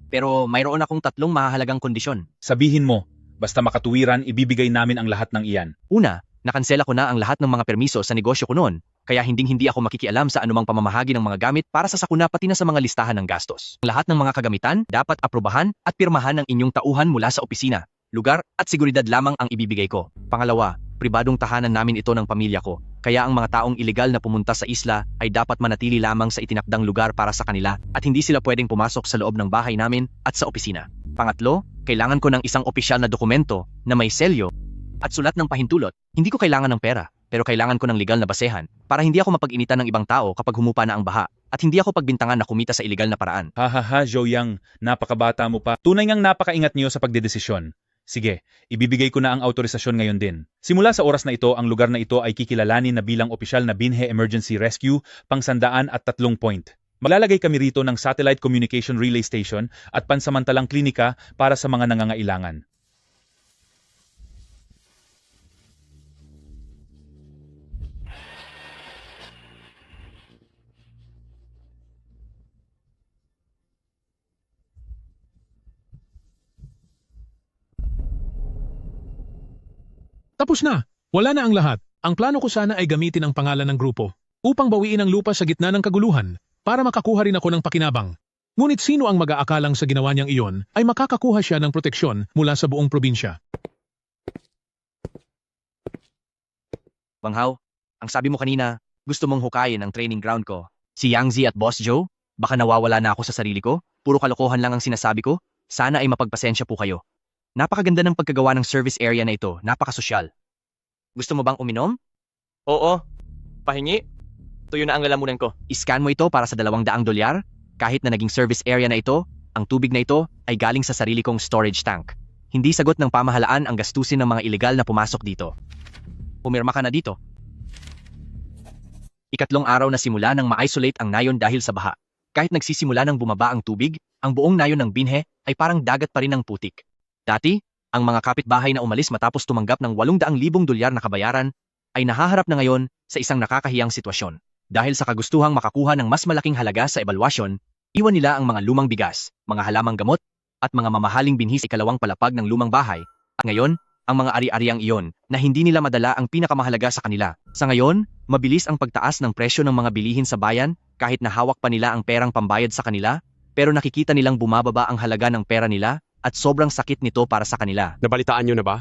Pero mayroon akong 3 mahahalagang kondisyon. Sabihin mo, basta makatuwiran ibibigay namin ang lahat ng iyan. Una, nakansela ko na ang lahat ng mga permiso sa negosyo ko noon, kaya hindi ako makikialam sa anumang pamamahagi ng mga gamit para sa sakuna pati na sa mga listahan ng gastos. Lahat ng mga kagamitan dapat aprobahan at pirmahan ng inyong tauhan mula sa opisina, lugar at seguridad lamang ang ibibigay ko. Pangalawa, pribadong tahanan namin ito ng pamilya ko, kaya ang mga taong ilegal na pumunta sa isla ay dapat manatili lamang sa itinakdang lugar para sa kanila at hindi sila pwedeng pumasok sa loob ng bahay namin at sa opisina. Pangatlo, kailangan ko ng isang opisyal na dokumento na may selyo at sulat ng pahintulot. Hindi ko kailangan ng pera, pero kailangan ko ng legal na basehan para hindi ako mapag-initan ng ibang tao kapag humupa na ang baha at hindi ako pagbintangan na kumita sa ilegal na paraan. Zhou Yang, napakabata mo pa. Tunay ngang napakaingat niyo sa pagdedesisyon. Sige, ibibigay ko na ang autorisasyon ngayon din. Simula sa oras na ito, ang lugar na ito ay kikilalanin na bilang opisyal na Binhe Emergency Rescue, pang-103 point. Maglalagay kami rito ng satellite communication relay station at pansamantalang klinika para sa mga nangangailangan. Tapos na. Wala na ang lahat. Ang plano ko sana ay gamitin ang pangalan ng grupo upang bawiin ang lupa sa gitna ng kaguluhan para makakuha rin ako ng pakinabang. Ngunit sino ang mag-aakalang sa ginawa niyang iyon ay makakakuha siya ng proteksyon mula sa buong probinsya? Banghaw, ang sabi mo kanina, gusto mong hukayin ang training ground ko. Si Yangzi at Boss Joe, baka nawawala na ako sa sarili ko? Puro kalokohan lang ang sinasabi ko? Sana ay mapagpasensya po kayo. Napakaganda ng pagkagawa ng service area na ito, napakasosyal. Gusto mo bang uminom? Oo. Pahingi? Tuyo na ang lalamunan ko. Iscan mo ito para sa $200. Kahit na naging service area na ito, ang tubig na ito ay galing sa sarili kong storage tank. Hindi sagot ng pamahalaan ang gastusin ng mga ilegal na pumasok dito. Pumirma ka na dito. Ikatlong araw na simula nang ma-isolate ang nayon dahil sa baha. Kahit nagsisimula nang bumaba ang tubig, ang buong nayon ng binhe ay parang dagat pa rin ng putik. Dati, ang mga kapitbahay na umalis matapos tumanggap ng $800,000 na kabayaran ay nahaharap na ngayon sa isang nakakahiyang sitwasyon. Dahil sa kagustuhang makakuha ng mas malaking halaga sa ebalwasyon, iwan nila ang mga lumang bigas, mga halamang gamot, at mga mamahaling binhi sa ikalawang palapag ng lumang bahay. At ngayon, ang mga ari-ariang iyon na hindi nila madala ang pinakamahalaga sa kanila. Sa ngayon, mabilis ang pagtaas ng presyo ng mga bilihin sa bayan kahit na hawak pa nila ang perang pambayad sa kanila, pero nakikita nilang bumababa ang halaga ng pera nila at sobrang sakit nito para sa kanila. Nabalitaan nyo na ba?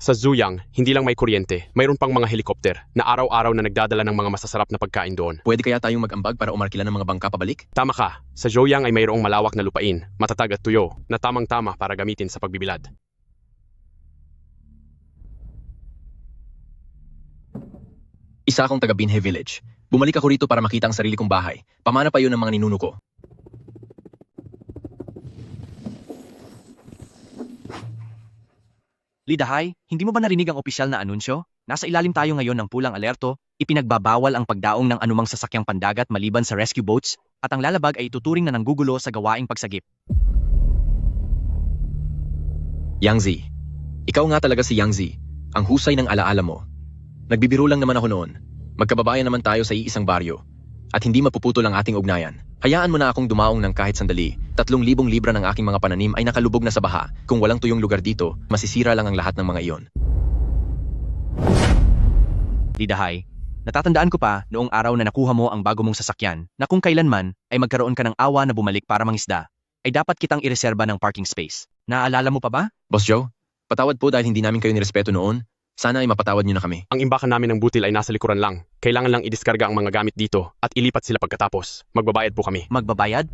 Sa Zuyang, hindi lang may kuryente, mayroon pang mga helikopter na araw-araw na nagdadala ng mga masasarap na pagkain doon. Pwede kaya tayong mag-ambag para umarkila ng mga bangka pabalik? Tama ka, sa Zuyang ay mayroong malawak na lupain, matatag at tuyo, na tamang-tama para gamitin sa pagbibilad. Isa akong taga Binhe Village. Bumalik ako rito para makita ang sarili kong bahay. Pamana pa yun ng mga ninuno ko. Lidahay, hindi mo ba narinig ang opisyal na anunsyo? Nasa ilalim tayo ngayon ng pulang alerto, ipinagbabawal ang pagdaong ng anumang sasakyang pandagat maliban sa rescue boats, at ang lalabag ay ituturing na nanggugulo sa gawaing pagsagip. Yangzi. Ikaw nga talaga si Yangzi. Ang husay ng alaala mo. Nagbibiro lang naman ako noon. Magkababayan naman tayo sa iisang baryo. At hindi mapuputol ang ating ugnayan. Hayaan mo na akong dumaong ng kahit sandali. 3,000 libra ng aking mga pananim ay nakalubog na sa baha. Kung walang tuyong lugar dito, masisira lang ang lahat ng mga iyon. Lidahay, natatandaan ko pa noong araw na nakuha mo ang bago mong sasakyan na kung kailanman ay magkaroon ka ng awa na bumalik para mangisda, ay dapat kitang ireserba ng parking space. Naaalala mo pa ba? Boss Joe, patawad po dahil hindi namin kayo nirespeto noon. Sana ay mapatawad niyo na kami. Ang imbakan namin ng butil ay nasa likuran lang. Kailangan lang idiskarga ang mga gamit dito at ilipat sila pagkatapos. Magbabayad po kami. Magbabayad?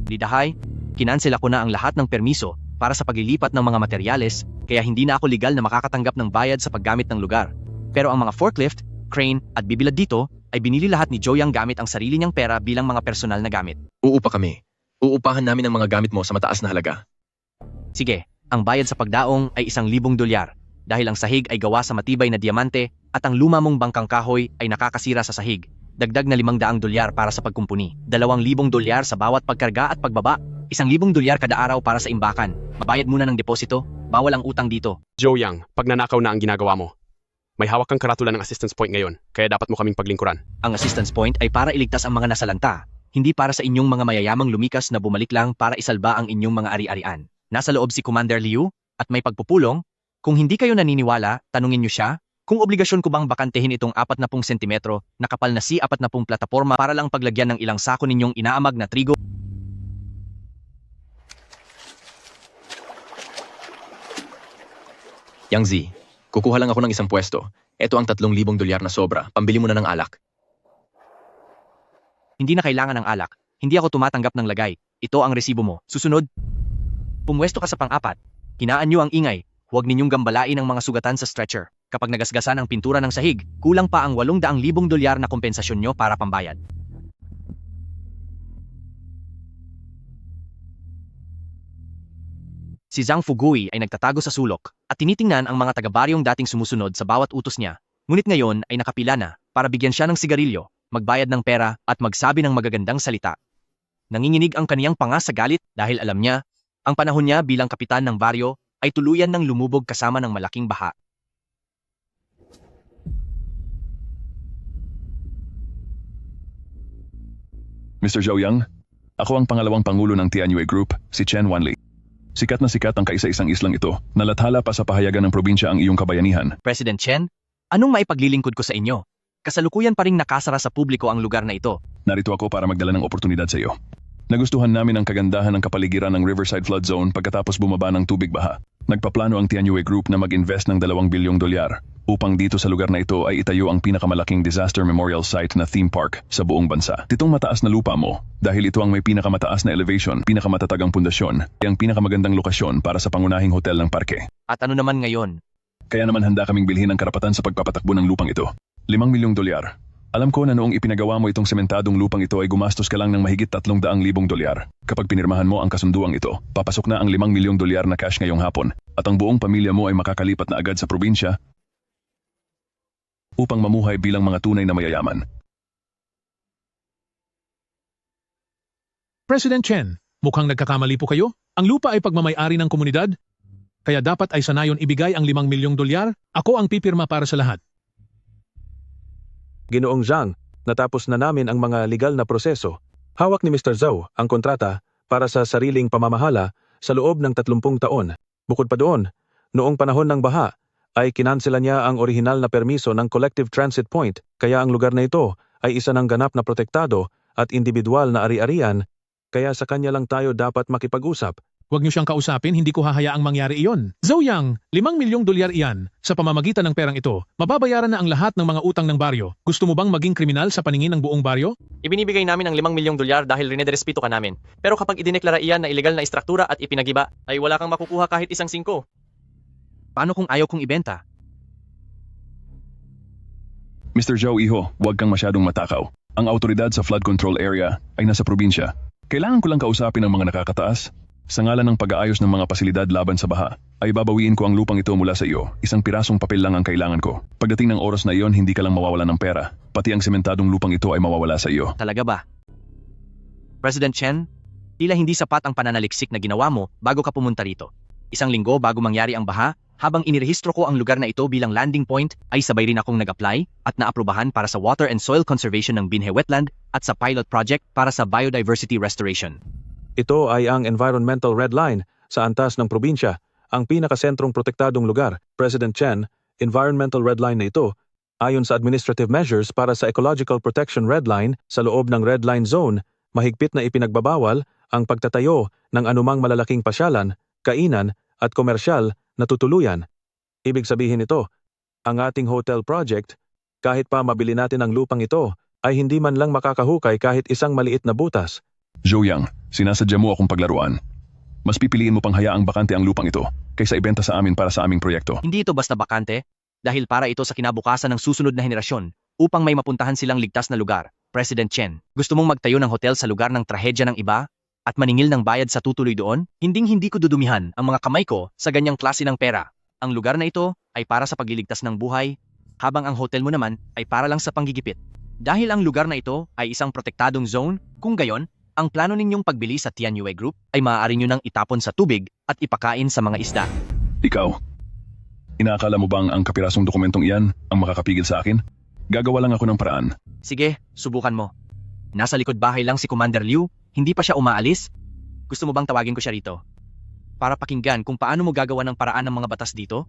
Lidahay, kinansel ako na ang lahat ng permiso para sa paglilipat ng mga materyales kaya hindi na ako legal na makakatanggap ng bayad sa paggamit ng lugar. Pero ang mga forklift, crane at bibilad dito ay binili lahat ni Joe Yang gamit ang sarili niyang pera bilang mga personal na gamit. Uupa kami. Uupahan namin ang mga gamit mo sa mataas na halaga. Sige, ang bayad sa pagdaong ay $1,000 dahil ang sahig ay gawa sa matibay na diamante at ang luma mong bangkang kahoy ay nakakasira sa sahig. Dagdag na $500 para sa pagkumpuni. $2,000 sa bawat pagkarga at pagbaba. $1,000 kada araw para sa imbakan. Mabayad muna ng deposito. Bawal ang utang dito. Joe Yang, pagnanakaw na ang ginagawa mo. May hawak kang karatula ng assistance point ngayon, kaya dapat mo kaming paglingkuran. Ang assistance point ay para iligtas ang mga nasalanta, hindi para sa inyong mga mayayamang lumikas na bumalik lang para isalba ang inyong mga ari-arian. Nasa loob si Commander Liu at may pagpupulong. Kung hindi kayo naniniwala, tanungin niyo siya kung obligasyon ko bang bakantehin itong 40 sentimetro na kapal na C40 plataporma para lang paglagyan ng ilang sako ninyong inaamag na trigo. Yangzi, kukuha lang ako ng isang pwesto. Ito ang $3,000 na sobra. Pambili mo na ng alak. Hindi na kailangan ng alak. Hindi ako tumatanggap ng lagay. Ito ang resibo mo. Susunod. Pumwesto ka sa pang-4. Hinaan niyo ang ingay. Huwag ninyong gambalain ang mga sugatan sa stretcher. Kapag nagasgasan ang pintura ng sahig, kulang pa ang $800,000 na kompensasyon nyo para pambayad. Si Zhang Fugui ay nagtatago sa sulok at tinitingnan ang mga taga-baryong dating sumusunod sa bawat utos niya. Ngunit ngayon ay nakapila na para bigyan siya ng sigarilyo, magbayad ng pera at magsabi ng magagandang salita. Nanginginig ang kaniyang panga sa galit dahil alam niya, ang panahon niya bilang kapitan ng baryo ay tuluyan ng lumubog kasama ng malaking baha. Mr. Zhou Yang, ako ang pangalawang pangulo ng Tianyue Group, si Chen Wanli. Sikat na sikat ang kaisa-isang islang ito. Nalathala pa sa pahayagan ng probinsya ang iyong kabayanihan. President Chen, anong maipaglilingkod ko sa inyo? Kasalukuyan pa ring nakasara sa publiko ang lugar na ito. Narito ako para magdala ng oportunidad sa iyo. Nagustuhan namin ang kagandahan ng kapaligiran ng Riverside Flood Zone pagkatapos bumaba ng tubig baha. Nagpaplano ang Tianyu Group na mag-invest ng $2 bilyong upang dito sa lugar na ito ay itayo ang pinakamalaking disaster memorial site na theme park sa buong bansa. Itong mataas na lupa mo, dahil ito ang may pinakamataas na elevation, pinakamatatag ang pundasyon, ay ang pinakamagandang lokasyon para sa pangunahing hotel ng parke. At ano naman ngayon? Kaya naman handa kaming bilhin ang karapatan sa pagpapatakbo ng lupang ito. $5 milyong. Alam ko na noong ipinagawa mo itong sementadong lupang ito ay gumastos ka lang ng mahigit $300,000. Kapag pinirmahan mo ang kasunduang ito, papasok na ang $5 milyong na cash ngayong hapon at ang buong pamilya mo ay makakalipat na agad sa probinsya upang mamuhay bilang mga tunay na mayayaman. President Chen, mukhang nagkakamali po kayo. Ang lupa ay pagmamay-ari ng komunidad, kaya dapat ay sanayon ibigay ang $5 milyong. Ako ang pipirma para sa lahat. Ginoong Zhang, natapos na namin ang mga legal na proseso. Hawak ni Mr. Zhao ang kontrata para sa sariling pamamahala sa loob ng 30 taon. Bukod pa doon, noong panahon ng baha, ay kinansela niya ang orihinal na permiso ng Collective Transit Point, kaya ang lugar na ito ay isa ng ganap na protektado at individual na ari-arian, kaya sa kanya lang tayo dapat makipag-usap. Huwag niyo siyang kausapin, hindi ko hahayaang mangyari iyon. Zhou Yang, $5 milyong iyan. Sa pamamagitan ng perang ito, mababayaran na ang lahat ng mga utang ng baryo. Gusto mo bang maging kriminal sa paningin ng buong baryo? Ibinibigay namin ang $5 milyong dahil rinederespeto ka namin. Pero kapag idineklara iyan na ilegal na istruktura at ipinagiba, ay wala kang makukuha kahit isang 5. Paano kung ayaw kong ibenta? Mr. Zhao Iho, huwag kang masyadong matakaw. Ang autoridad sa flood control area ay nasa probinsya. Kailangan ko lang kausapin ang mga nakakataas. Sa ngalan ng pag-aayos ng mga pasilidad laban sa baha, ay babawiin ko ang lupang ito mula sa iyo. Isang pirasong papel lang ang kailangan ko. Pagdating ng oras na iyon, hindi ka lang mawawalan ng pera. Pati ang sementadong lupang ito ay mawawala sa iyo. Talaga ba? President Chen, tila hindi sapat ang pananaliksik na ginawa mo bago ka pumunta rito. Isang linggo bago mangyari ang baha, habang inirehistro ko ang lugar na ito bilang landing point, ay sabay rin akong nag-apply at naaprubahan para sa Water and Soil Conservation ng Binhe Wetland at sa pilot project para sa Biodiversity Restoration. Ito ay ang Environmental Red Line sa antas ng probinsya, ang pinakasentrong protektadong lugar. President Chen, Environmental Red Line na ito, ayon sa administrative measures para sa Ecological Protection Red Line sa loob ng Red Line Zone, mahigpit na ipinagbabawal ang pagtatayo ng anumang malalaking pasyalan, kainan at komersyal na tutuluyan. Ibig sabihin nito, ang ating hotel project, kahit pa mabili natin ang lupang ito, ay hindi man lang makakahukay kahit isang maliit na butas. Zhou Yang, sinasadya mo akong paglaruan. Mas pipiliin mo pang hayaang bakante ang lupang ito kaysa ibenta sa amin para sa aming proyekto. Hindi ito basta bakante, dahil para ito sa kinabukasan ng susunod na henerasyon upang may mapuntahan silang ligtas na lugar. President Chen, gusto mong magtayo ng hotel sa lugar ng trahedya ng iba at maningil ng bayad sa tutuloy doon? Hindi ko dudumihan ang mga kamay ko sa ganyang klase ng pera. Ang lugar na ito ay para sa pagliligtas ng buhay, habang ang hotel mo naman ay para lang sa panggigipit. Dahil ang lugar na ito ay isang protektadong zone, kung gayon, ang plano ninyong pagbili sa Tianyu Group ay maaari nyo nang itapon sa tubig at ipakain sa mga isda. Ikaw, inaakala mo bang ang kapirasong dokumentong iyan ang makakapigil sa akin? Gagawa lang ako ng paraan. Sige, subukan mo. Nasa likod bahay lang si Commander Liu, hindi pa siya umaalis. Gusto mo bang tawagin ko siya rito? Para pakinggan kung paano mo gagawa ng paraan ng mga batas dito?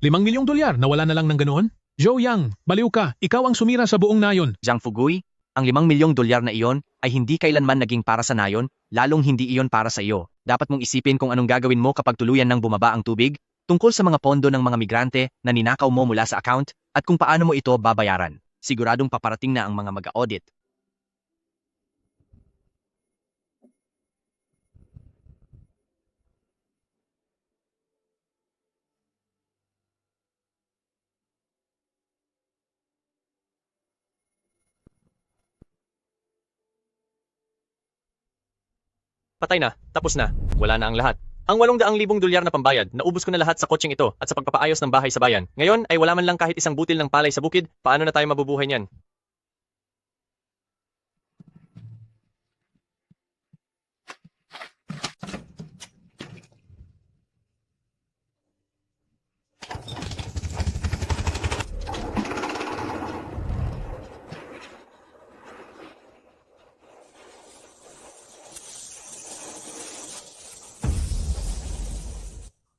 $5 milyong, nawala na lang ng ganoon? Zhou Yang, baliw ka, ikaw ang sumira sa buong nayon. Zhang Fugui, ang $5 milyong na iyon ay hindi kailanman naging para sa nayon, lalong hindi iyon para sa iyo. Dapat mong isipin kung anong gagawin mo kapag tuluyan ng bumaba ang tubig, tungkol sa mga pondo ng mga migrante na ninakaw mo mula sa account, at kung paano mo ito babayaran. Siguradong paparating na ang mga mag-audit. Patay na, tapos na, wala na ang lahat. Ang $800,000 na pambayad, naubos ko na lahat sa kotseng ito at sa pagpapaayos ng bahay sa bayan. Ngayon ay wala man lang kahit isang butil ng palay sa bukid, paano na tayo mabubuhay niyan?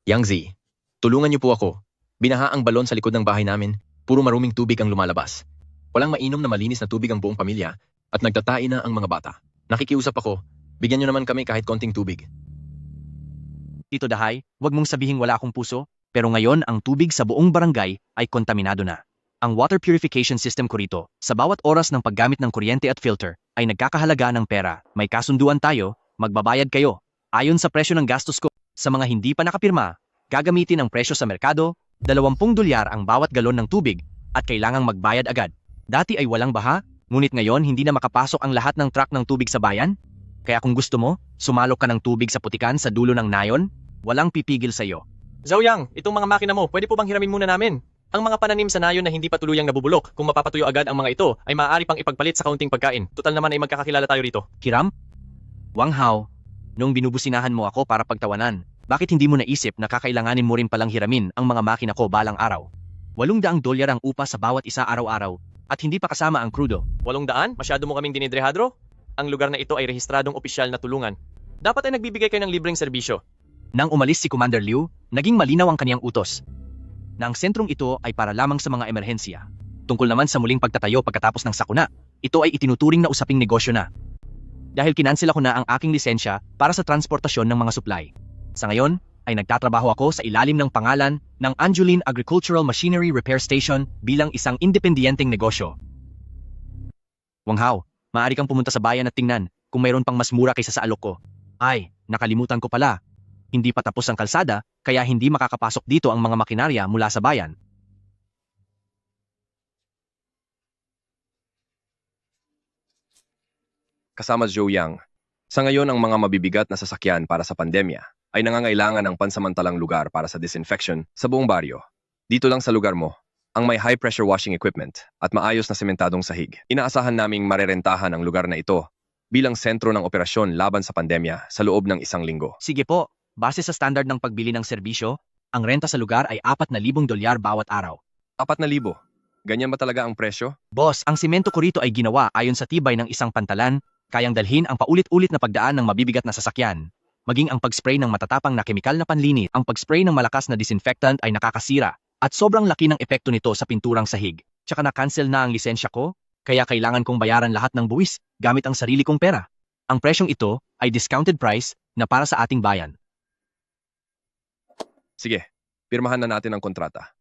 Yang Z, tulungan niyo po ako. Binaha ang balon sa likod ng bahay namin. Puro maruming tubig ang lumalabas. Walang mainom na malinis na tubig ang buong pamilya at nagtatai na ang mga bata. Nakikiusap ako, bigyan niyo naman kami kahit konting tubig. Tito Dahay, wag mong sabihing wala akong puso, pero ngayon ang tubig sa buong barangay ay kontaminado na. Ang water purification system ko rito, sa bawat oras ng paggamit ng kuryente at filter, ay nagkakahalaga ng pera. May kasunduan tayo, magbabayad kayo. Ayon sa presyo ng gastos ko, sa mga hindi pa nakapirma, gagamitin ang presyo sa merkado, $20 ang bawat galon ng tubig, at kailangang magbayad agad. Dati ay walang baha, ngunit ngayon hindi na makapasok ang lahat ng truck ng tubig sa bayan. Kaya kung gusto mo, sumalok ka ng tubig sa putikan sa dulo ng nayon, walang pipigil sa iyo. Zhao Yang, itong mga makina mo, pwede po bang hiramin muna namin? Ang mga pananim sa nayon na hindi pa tuluyang nabubulok, kung mapapatuyo agad ang mga ito, ay maaari pang ipagpalit sa kaunting pagkain. Total naman ay magkakakilala tayo rito. Kiram? Wang Hao, nung binubusinahan mo ako para pagtawanan, bakit hindi mo naisip na kakailanganin mo rin palang hiramin ang mga makina ko balang araw? $800 ang upa sa bawat isa araw-araw, at hindi pa kasama ang krudo. 800? Masyado mo kaming dinidrehadro? Ang lugar na ito ay rehistradong opisyal na tulungan. Dapat ay nagbibigay kayo ng libreng serbisyo. Nang umalis si Commander Liu, naging malinaw ang kaniyang utos. Na ang sentrong ito ay para lamang sa mga emerhensya. Tungkol naman sa muling pagtatayo pagkatapos ng sakuna, ito ay itinuturing na usaping negosyo na. Dahil kinansela ko na ang aking lisensya para sa transportasyon ng mga supply. Sa ngayon, ay nagtatrabaho ako sa ilalim ng pangalan ng Angeline Agricultural Machinery Repair Station bilang isang independiyenteng negosyo. Wang Hao, maaari kang pumunta sa bayan at tingnan kung mayroon pang mas mura kaysa sa alok ko. Ay, nakalimutan ko pala. Hindi pa tapos ang kalsada, kaya hindi makakapasok dito ang mga makinarya mula sa bayan. Kasama Zhou Yang. Sa ngayon ang mga mabibigat na sasakyan para sa pandemya ay nangangailangan ng pansamantalang lugar para sa disinfection sa buong baryo. Dito lang sa lugar mo, ang may high-pressure washing equipment at maayos na sementadong sahig. Inaasahan naming marerentahan ang lugar na ito bilang sentro ng operasyon laban sa pandemya sa loob ng 1 linggo. Sige po, base sa standard ng pagbili ng serbisyo, ang renta sa lugar ay $4,000 bawat araw. 4,000? Ganyan ba talaga ang presyo? Boss, ang simento ko rito ay ginawa ayon sa tibay ng isang pantalan, kayang dalhin ang paulit-ulit na pagdaan ng mabibigat na sasakyan. Maging ang pag-spray ng matatapang na kemikal na panlinit, ang pag-spray ng malakas na disinfectant ay nakakasira at sobrang laki ng epekto nito sa pinturang sahig. Tsaka na-cancel na ang lisensya ko, kaya kailangan kong bayaran lahat ng buwis gamit ang sarili kong pera. Ang presyong ito ay discounted price na para sa ating bayan. Sige, pirmahan na natin ang kontrata.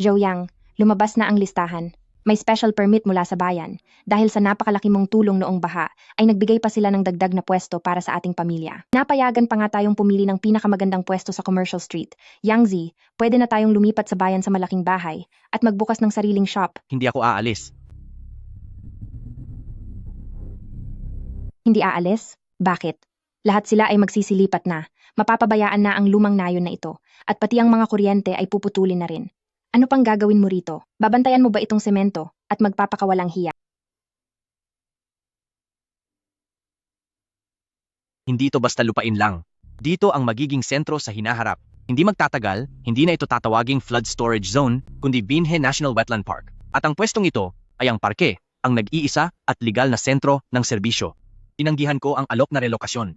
Zhou Yang, lumabas na ang listahan. May special permit mula sa bayan. Dahil sa napakalaki mong tulong noong baha, ay nagbigay pa sila ng dagdag na pwesto para sa ating pamilya. Napayagan pa nga tayong pumili ng pinakamagandang pwesto sa Commercial Street. Yang Z, pwede na tayong lumipat sa bayan sa malaking bahay at magbukas ng sariling shop. Hindi ako aalis. Hindi aalis? Bakit? Lahat sila ay magsisilipat na. Mapapabayaan na ang lumang nayon na ito. At pati ang mga kuryente ay puputulin na rin. Ano pang gagawin mo rito? Babantayan mo ba itong semento at magpapakawalang hiya? Hindi ito basta lupain lang. Dito ang magiging sentro sa hinaharap. Hindi magtatagal, hindi na ito tatawaging flood storage zone, kundi Binhe National Wetland Park. At ang pwestong ito ay ang parke, ang nag-iisa at legal na sentro ng serbisyo. Tinanggihan ko ang alok na relokasyon.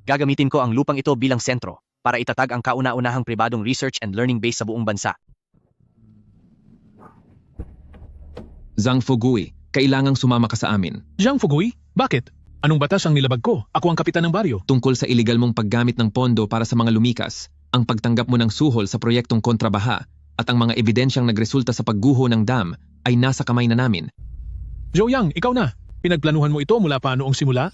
Gagamitin ko ang lupang ito bilang sentro para itatag ang kauna-unahang pribadong research and learning base sa buong bansa. Zhang Fugui, kailangang sumama ka sa amin. Zhang Fugui? Bakit? Anong batas ang nilabag ko? Ako ang kapitan ng baryo. Tungkol sa iligal mong paggamit ng pondo para sa mga lumikas, ang pagtanggap mo ng suhol sa proyektong kontrabaha, at ang mga ebidensyang nagresulta sa pagguho ng dam ay nasa kamay na namin. Zhou Yang, ikaw na. Pinagplanuhan mo ito mula pa noong simula?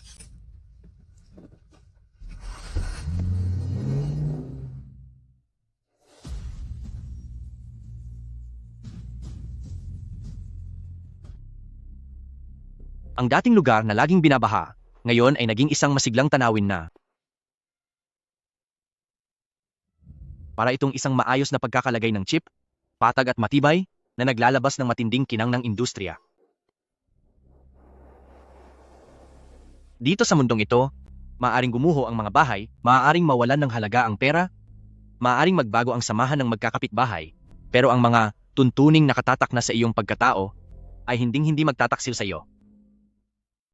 Ang dating lugar na laging binabaha, ngayon ay naging isang masiglang tanawin na. Para itong isang maayos na pagkakalagay ng chip, patag at matibay na naglalabas ng matinding kinang ng industriya. Dito sa mundong ito, maaaring gumuho ang mga bahay, maaaring mawalan ng halaga ang pera, maaaring magbago ang samahan ng magkakapitbahay, pero ang mga tuntuning nakatatak na sa iyong pagkatao ay hinding-hindi magtataksil sa iyo.